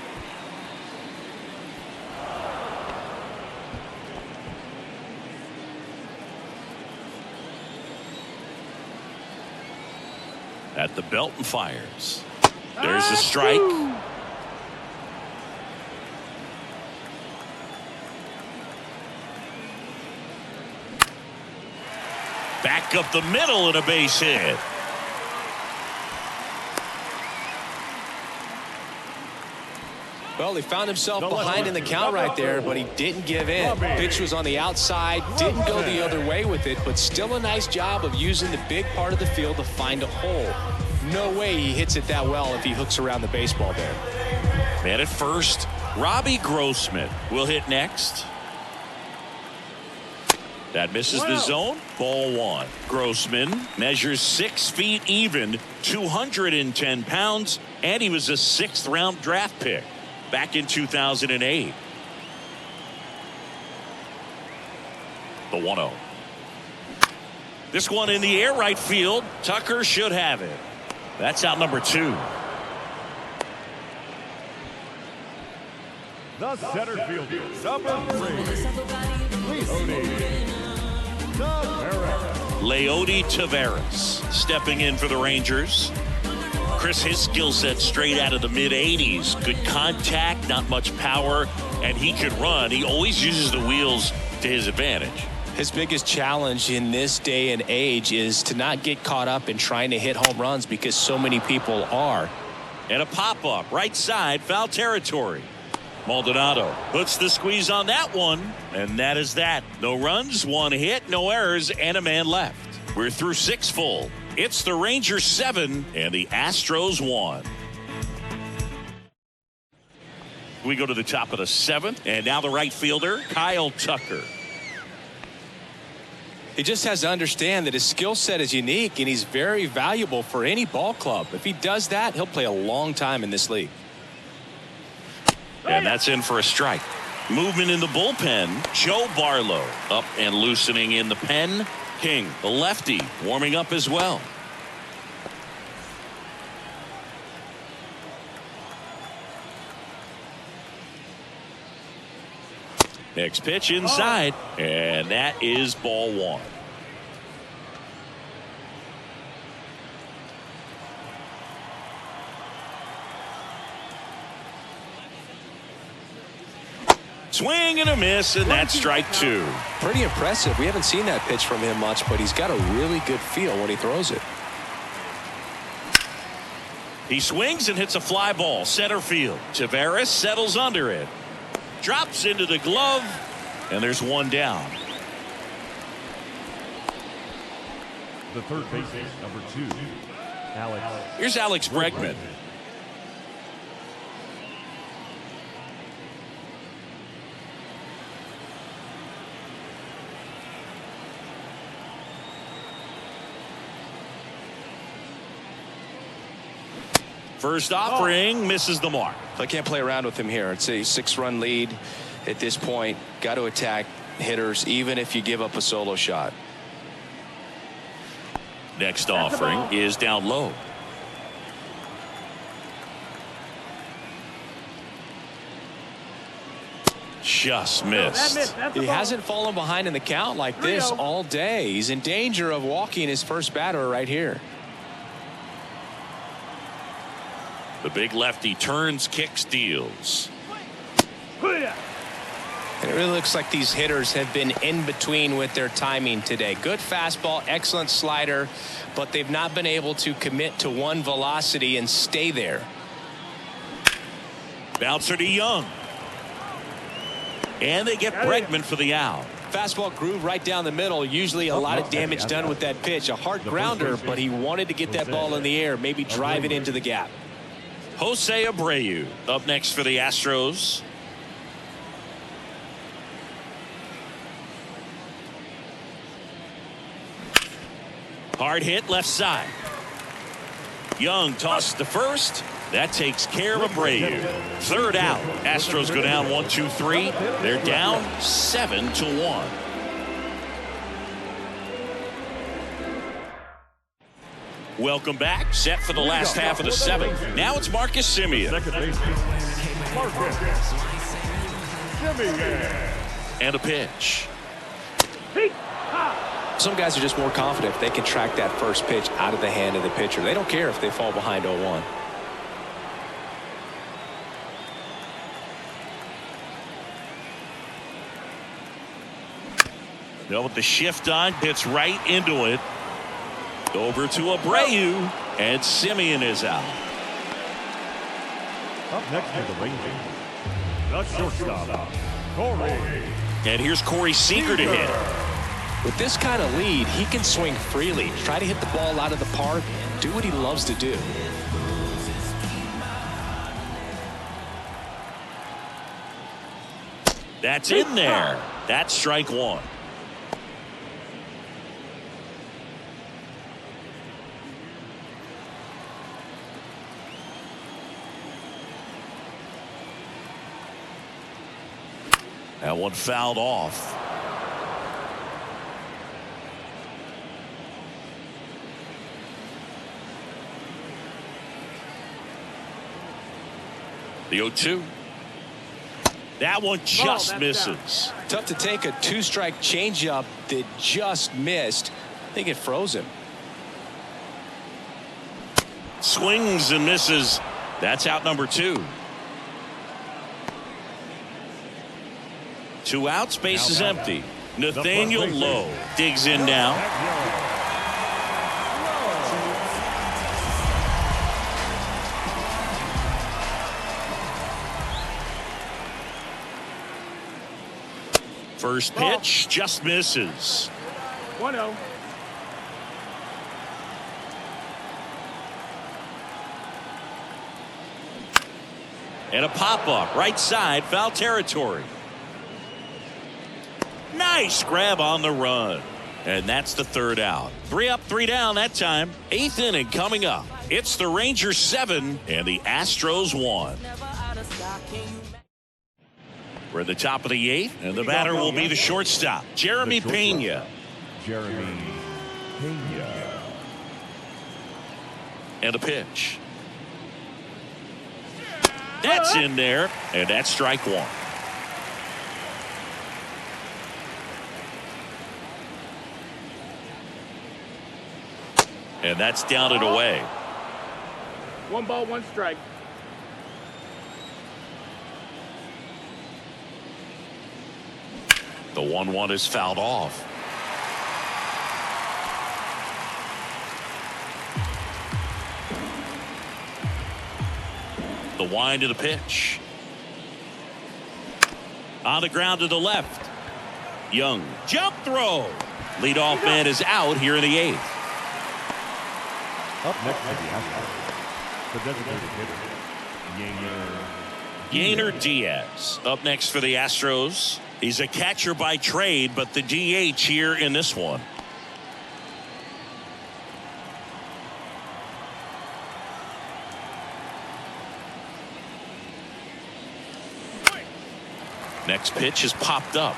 At the belt and fires. There's a strike. Back up the middle and a base hit. Well, he found himself behind in the count right there, but he didn't give in. Pitch was on the outside, didn't go the other way with it, but still a nice job of using the big part of the field to find a hole. No way he hits it that well if he hooks around the baseball there. Man at first, Robbie Grossman will hit next. That misses the zone. Ball 1. Grossman measures 6 feet even, 210 pounds, and he was a 6th-round draft pick back in 2008. The 1-0. This one in the air right field. Tucker should have it. That's out number 2. The center fielder, number 3, Leody Taveras stepping in for the Rangers. Chris, his skill set straight out of the mid-'80s. Good contact, not much power, and he could run. He always uses the wheels to his advantage. His biggest challenge in this day and age is to not get caught up in trying to hit home runs because so many people are. And a pop-up, right side, foul territory. Maldonado puts the squeeze on that one, and that is that. No runs, 1 hit, no errors, and a man left. We're through 6 full. It's the Rangers 7 and the Astros 1. We go to the top of the 7th, and now the right fielder, Kyle Tucker. He just has to understand that his skill set is unique, and he's very valuable for any ball club. If he does that, he'll play a long time in this league. And that's in for a strike. Movement in the bullpen. Joe Barlow up and loosening in the pen. King, the lefty, warming up as well. Next pitch inside, and that is ball 1. Swing and a miss, and that's strike 2. Pretty impressive. We haven't seen that pitch from him much, but he's got a really good feel when he throws it. He swings and hits a fly ball center field. Taveras settles under it. Drops into the glove, and there's 1 down. The third baseman, number 2, Alex. Here's Alex Bregman. First offering misses the mark. I can't play around with him here. It's a 6-run lead at this point. Got to attack hitters even if you give up a solo shot. Next offering is down low. Just missed. He hasn't fallen behind in the count like this all day. He's in danger of walking his first batter right here. The big lefty turns, kicks, deals. And it really looks like these hitters have been in between with their timing today. Good fastball, excellent slider, but they've not been able to commit to one velocity and stay there. Bouncer to Young. And they get Bregman for the out. Fastball groove right down the middle. Usually a lot of damage done with that pitch. A hard grounder, but he wanted to get that ball in the air, maybe drive it into the gap. Jose Abreu up next for the Astros. Hard hit left side. Young tosses to first. That takes care of Abreu. Third out. Astros go down 1-2-3. They're down 7-1. Welcome back. Set for the last half of the seventh. Now it's Marcus Semien. Second baseman, Marcus Semien. And a pitch. Some guys are just more confident if they can track that first pitch out of the hand of the pitcher. They don't care if they fall behind 0-1. Now with the shift on, hits right into it. Over to Abreu, and Semien is out. Up next for the Rangers, the shortstop, Corey. And here's Corey Seager to hit. With this kind of lead, he can swing freely, try to hit the ball out of the park, do what he loves to do. That's in there. That's strike one. That one fouled off. The 0-2. That one just misses. Tough to take a two-strike changeup that just missed. I think it froze him. Swings and misses. That's out number two. Two outs, base is empty. Nathaniel Lowe digs in now. First pitch just misses. 1-0. And a pop-up right side, foul territory. Nice grab on the run. And that's the third out. 3 up, 3 down that time. 8th inning coming up. It's the Rangers 7 and the Astros 1. We're at the top of the 8th, and the batter will be the shortstop, Jeremy Pena. Jeremy Pena. And a pitch. That's in there, and that's strike one. And that's down and away. 1 ball, 1 strike. The 1-1 is fouled off. The wind of the pitch. On the ground to the left. Young jump throw. Leadoff man is out here in the 8th. Up next for the Astros, the designated hitter, Yainer Diaz up next for the Astros. He's a catcher by trade, but the DH here in this one. Next pitch is popped up.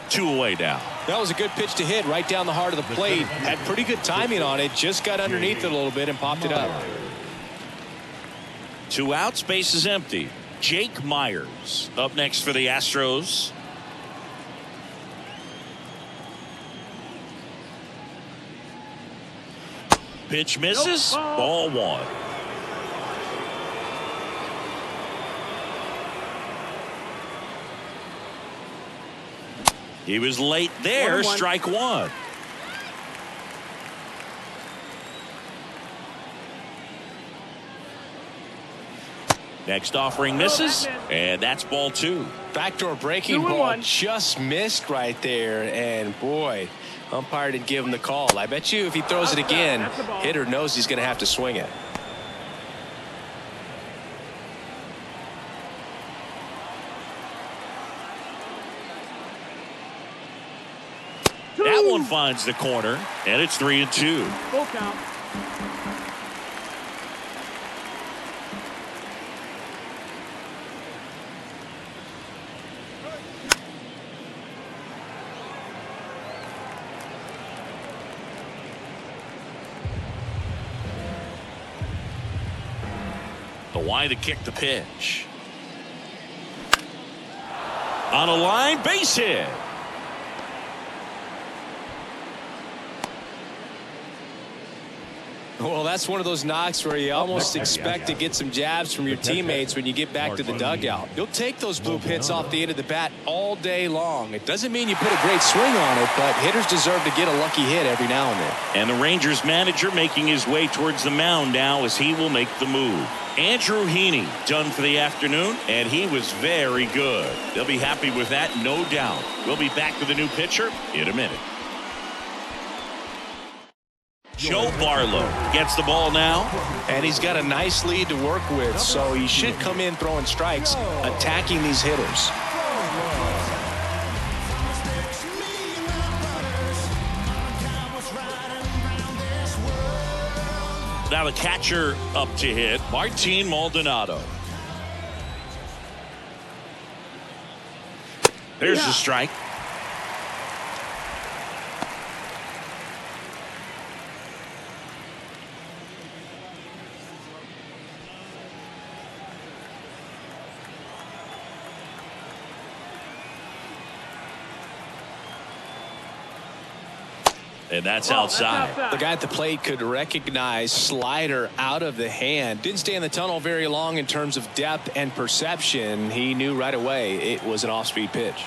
2 away now. That was a good pitch to hit right down the heart of the plate. Had pretty good timing on it. Just got underneath it a little bit and popped it up. 2 outs, base is empty. Jake Myers up next for the Astros. Pitch misses. Ball 1. He was late there. 1-1. Strike one. Next offering misses, and that's ball two. Backdoor breaking ball just missed right there, and boy, umpire didn't give him the call. I bet you if he throws it again, hitter knows he's going to have to swing it. That one finds the corner, and it's 3-2. Full count. The Y to kick the pitch. On a line, base hit. Well, that's one of those knocks where you almost expect to get some jabs from your teammates when you get back to the dugout. You'll take those bloop hits off the end of the bat all day long. It doesn't mean you put a great swing on it, but hitters deserve to get a lucky hit every now and then. And the Rangers manager making his way towards the mound now as he will make the move. Andrew Heaney done for the afternoon, and he was very good. They'll be happy with that, no doubt. We'll be back with a new pitcher in a minute. Joe Barlow gets the ball now. And he's got a nice lead to work with, so he should come in throwing strikes, attacking these hitters. Now the catcher up to hit, Martin Maldonado. There's the strike. And that's outside. The guy at the plate could recognize slider out of the hand. Didn't stay in the tunnel very long in terms of depth and perception. He knew right away it was an off-speed pitch.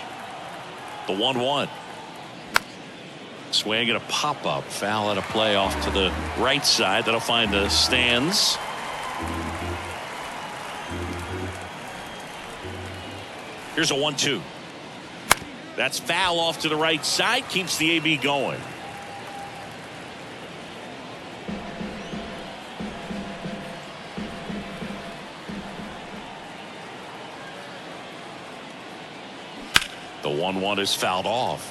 The 1-1. Swing and a pop-up. Foul at a play off to the right side. That'll find the stands. Here's a 1-2. That's foul off to the right side. Keeps the AB going. The 1-1 is fouled off.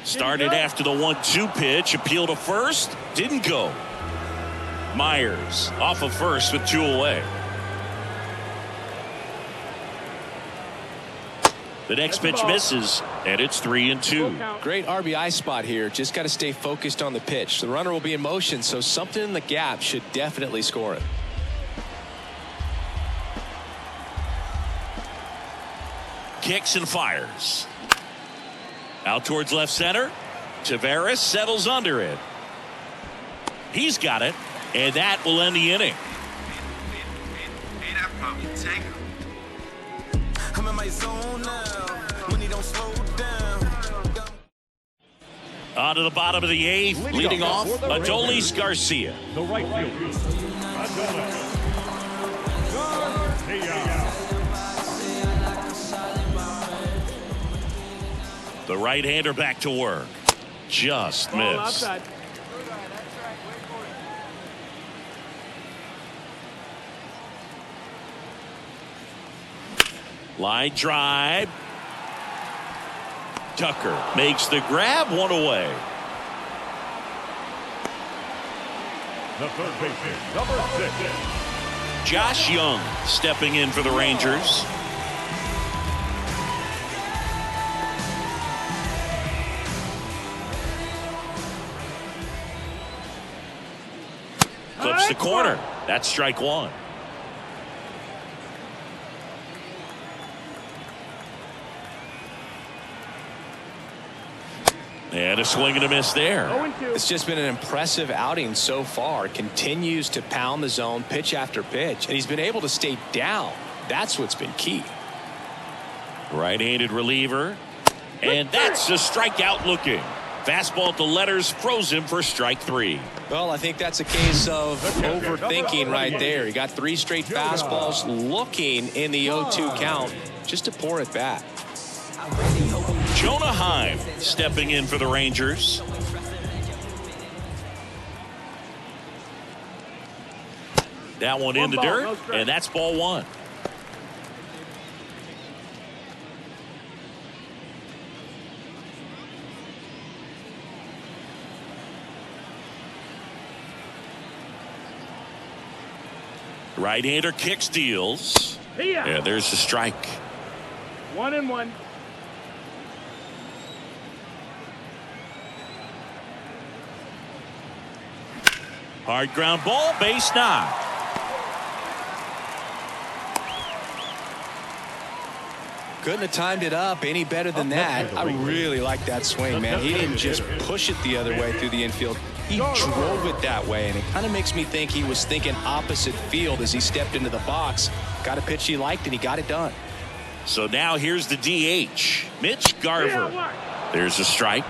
Started after the 1-2 pitch. Appeal to first. Didn't go. Myers off of first with 2 away. The next pitch misses, and it's 3-2. Great RBI spot here. Just got to stay focused on the pitch. The runner will be in motion, so something in the gap should definitely score it. Kicks and fires. Out towards left center. Tavares settles under it. He's got it, and that will end the inning. I'm in my zone now. Money don't slow down. On to the bottom of the 8th, leading off Adolis Garcia. The right fielder, Adolis Garcia. The right-hander back to work. Just Ball missed. outside. Line drive. Tucker makes the grab, 1 away. The third baseman, number 6. Josh Young stepping in for the Rangers. Clips the corner. That's strike 1. And a swing and a miss there. 0-2. It's just been an impressive outing so far. Continues to pound the zone pitch after pitch, and he's been able to stay down. That's what's been key. Right-handed reliever. And that's a strikeout looking. Fastball at the letters froze him for strike 3. Well, I think that's a case of overthinking right there. He got 3 straight fastballs looking in the 0-2 count just to pour it back. Jonah Heim stepping in for the Rangers. That one in the dirt, and that's ball 1. Right-hander kick steals. Yeah, there's the strike. 1-1. Hard ground ball, base knock. Couldn't have timed it up any better than that. I really like that swing, man. He didn't just push it the other way through the infield. He drove it that way, and it kind of makes me think he was thinking opposite field as he stepped into the box. Got a pitch he liked, and he got it done. So now here's the DH, Mitch Garver. There's a strike.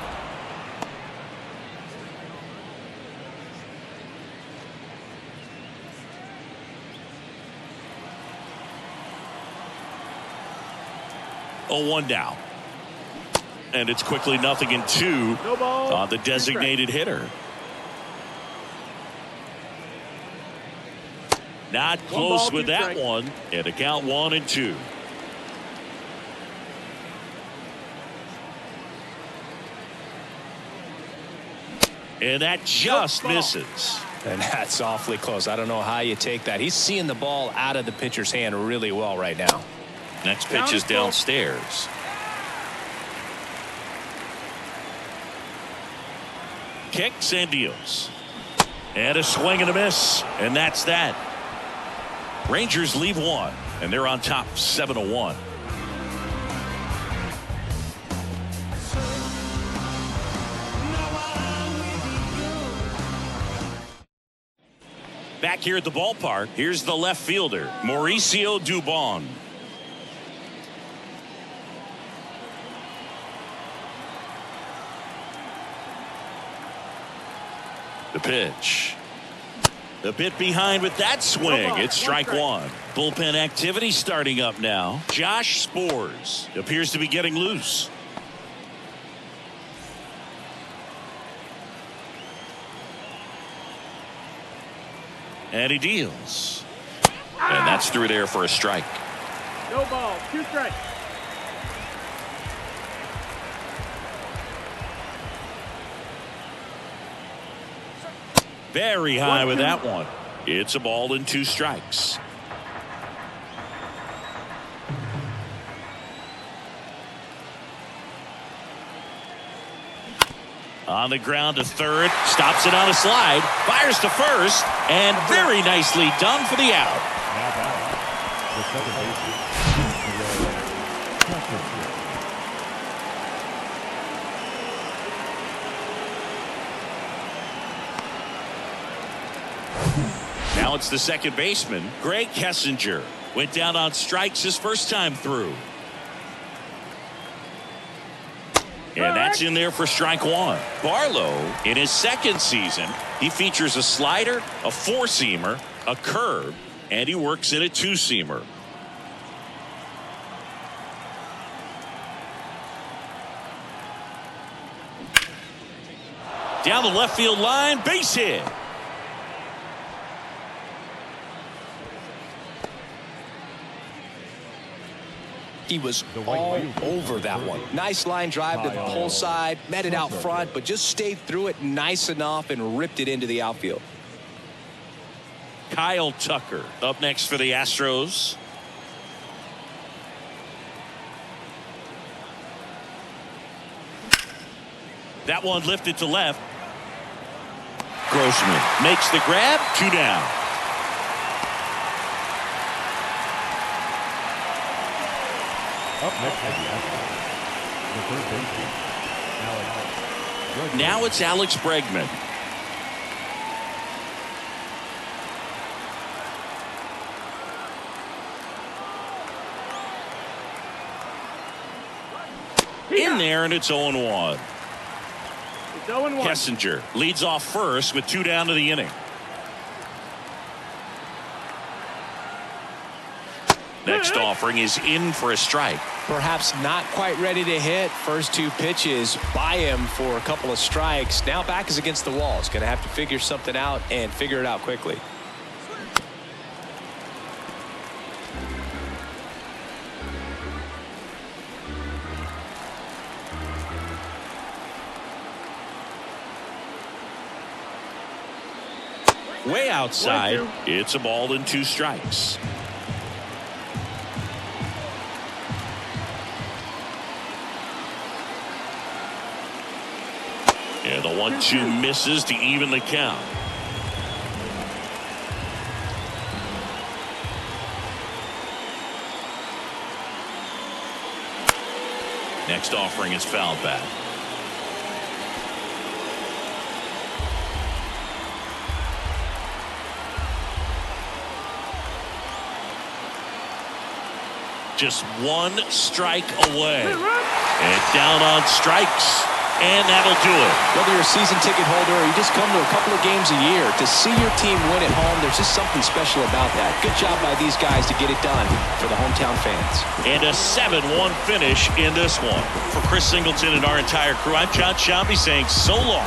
Oh, 1 down. And it's quickly 0-2 on the designated hitter. Not close with that one. And a count 1-2. And that just misses. And that's awfully close. I don't know how you take that. He's seeing the ball out of the pitcher's hand really well right now. Next pitch is downstairs. Kicks and deals. And a swing and a miss. And that's that. Rangers leave 1. And they're on top 7-1. Back here at the ballpark, here's the left fielder, Mauricio Dubon. The pitch. A bit behind with that swing. It's strike 1. Bullpen activity starting up now. Josh Spores appears to be getting loose. And he deals. And that's through there for a strike. No ball, 2 strikes. Very high with that one. It's a ball and 2 strikes. On the ground to third, stops it on a slide, fires to first, and very nicely done for the out. Now batting, the second baseman, Now it's the second baseman, Greg Kessinger. Went down on strikes his first time through. And that's in there for strike 1. Barlow, in his second season, he features a slider, a 4-seamer, a curve, and he works in a 2-seamer. Down the left field line, base hit. He was all over that one. Nice line drive to the pull side, met it out front, but just stayed through it nice enough and ripped it into the outfield. Kyle Tucker up next for the Astros. That one lifted to left. Grossman makes the grab, 2 down. Up next for the Astros, the third baseman, Alex Now it's Alex Bregman. In there, and it's 0-1. It's 0-1. Kessinger leads off first with 2 down to the inning. Next offering is in for a strike. Perhaps not quite ready to hit. First 2 pitches by him for a couple of strikes. Now back is against the wall. He's going to have to figure something out and figure it out quickly. Way outside. It's a ball and 2 strikes. And the 1-2 misses to even the count. Next offering is fouled back. Just 1 strike away. And down on strikes. And that'll do it. Whether you're a season ticket holder or you just come to a couple of games a year, to see your team win at home, there's just something special about that. Good job by these guys to get it done for the hometown fans. And a 7-1 finish in this one. For Chris Singleton and our entire crew, I'm John Shambi saying so long.